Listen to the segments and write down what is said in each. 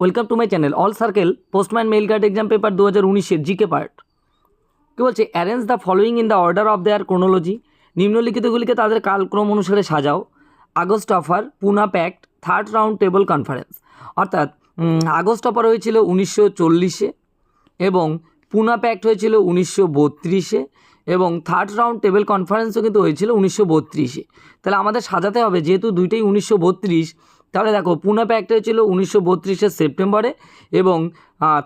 Welcome to my channel all circle postman mail guard exam paper 2019 GK part. কী বলছে, arrange the following in the order of their chronology. নিম্নলিখিতগুলিকে তাদের কালক্রম অনুসারে সাজাও। August offer, Poona pact, third round table conference. অর্থাৎ August offer হয়েছিল 1940-এ এবং পুনা প্যাক্ট হয়েছিল 1932-এ এবং থার্ড রাউন্ড টেবল কনফারেন্সও কিন্তু হয়েছিল 1932-এ। তাহলে আমাদের সাজাতে হবে, যেহেতু দুইটাই 1932, তাহলে দেখো পুনা প্যাক্ট হয়েছিল 1932-এর সেপ্টেম্বরে এবং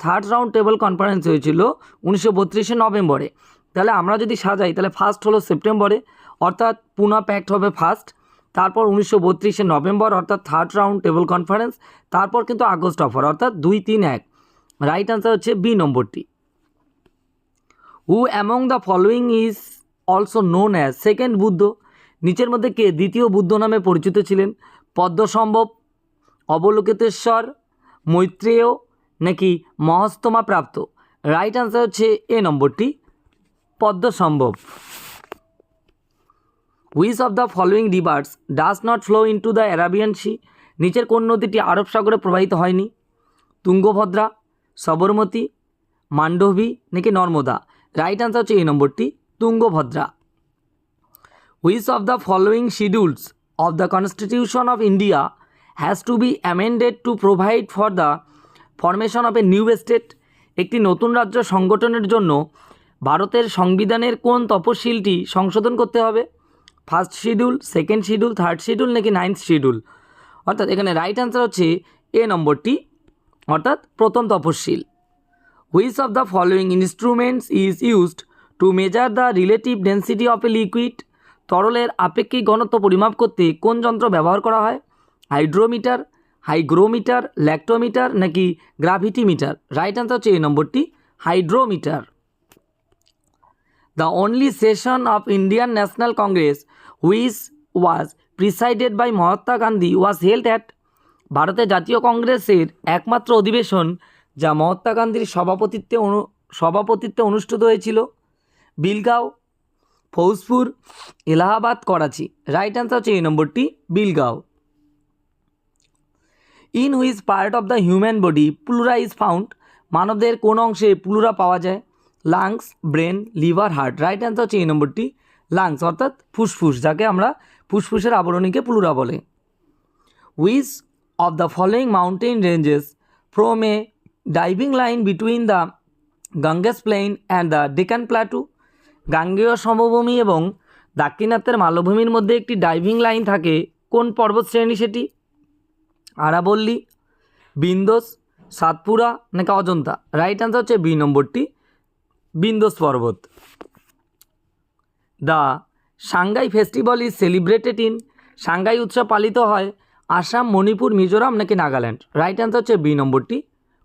থার্ড রাউন্ড টেবল কনফারেন্স হয়েছিল 1932-এর নভেম্বরে। তাহলে আমরা যদি সাজাই তাহলে ফার্স্ট হলো সেপ্টেম্বরে, অর্থাৎ পুনা প্যাক্ট হবে ফার্স্ট, তারপর 1932-এর নভেম্বর অর্থাৎ থার্ড রাউন্ড টেবল কনফারেন্স, তারপর কিন্তু আগস্ট অফার অর্থাৎ 2-3-1। রাইট আনসার হচ্ছে বি নম্বরটি। হু among the following is also known as second Buddha. নিচের মধ্যে কে দ্বিতীয় বুদ্ধ নামে পরিচিত ছিলেন? পদ্মসম্ভব, অবলোকিতেশ্বর, মৈত্রেয় নাকি মহস্তমা প্রাপ্ত? রাইট আনসার হচ্ছে এ নম্বরটি, Padmasambhava. Which of the following rivers does not flow into the Arabian sea. নিচের কোন নদীটি আরব সাগরে প্রবাহিত হয়নি? তুঙ্গভদ্রা, সবরমতী, মান্ডবী নাকি নর্মদা? রাইট আনসার হচ্ছে এই নম্বরটি, Tungabhadra. Which of the following schedules of the constitution of India has to B amended to provide for the formation of a new state. একটি নতুন রাজ্য সংগঠনের জন্য ভারতের সংবিধানের কোন তফসিলটি সংশোধন করতে হবে? First schedule, second schedule, third schedule নাকি 9th শিডিউল? অর্থাৎ এখানে রাইট আনসার হচ্ছে এ নম্বরটি, অর্থাৎ প্রথম তফসিল। Which of the following instruments is used to measure the relative density of a liquid. তরলের আপেক্ষিক ঘনত্ব পরিমাপ করতে কোন যন্ত্র ব্যবহার করা হয়? হাইড্রোমিটার, হাইগ্রোমিটার, ল্যাক্টোমিটার নাকি গ্রাভিটিমিটার? রাইট আনসার হচ্ছে এই নম্বরটি, hydrometer. The only session of Indian National Congress which was presided by Mahatma Gandhi was held at. ভারতের জাতীয় কংগ্রেসের একমাত্র অধিবেশন যা মহাত্মা গান্ধীর সভাপতিত্বে অনুষ্ঠিত হয়েছিল? বিলগাঁও, ফৌজপুর, এলাহাবাদ, করাচি? রাইট আনসার হচ্ছে এই নম্বরটি, Belgaum. In which part of the human body pleura is found. মানবদেহের কোন অংশে প্লুরা পাওয়া যায়? Lungs, brain, liver, heart? Right answer হচ্ছে এই নম্বরটি, লাংস অর্থাৎ ফুসফুস, যাকে আমরা ফুসফুসের আবরণীকে প্লুরা বলে। Which of the following mountain ranges from a diving line between the Ganges plain and the Deccan plateau. গাঙ্গেয় সমভূমি এবং দাক্ষিণাত্যের মালভূমির মধ্যে একটি ডাইভিং লাইন থাকে, কোন পর্বত শ্রেণী সেটি? আরাবল্লী, বিন্দোস, সাতপুরা নাকি অজন্তা? রাইট আনসার হচ্ছে বি নম্বরটি, বিন্দোস পর্বত। The Sangai festival is celebrated in. Sangai উৎসব পালিত হয় আসাম, মণিপুর, মিজোরাম নাকি নাগাল্যান্ড? রাইট আনসার হচ্ছে বি নম্বরটি,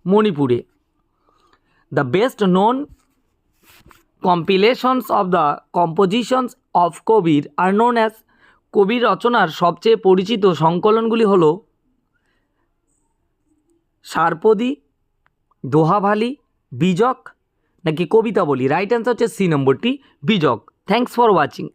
মণিপুরে। The best known compilations of the compositions of Kabir are known as. Kabir রচনার সবচেয়ে পরিচিত সংকলনগুলি হল সারপদী, দোহাভালি, বীজক নাকি কবিতাবলী? রাইট আনসার হচ্ছে সি নম্বরটি, বীজক। Thanks for watching.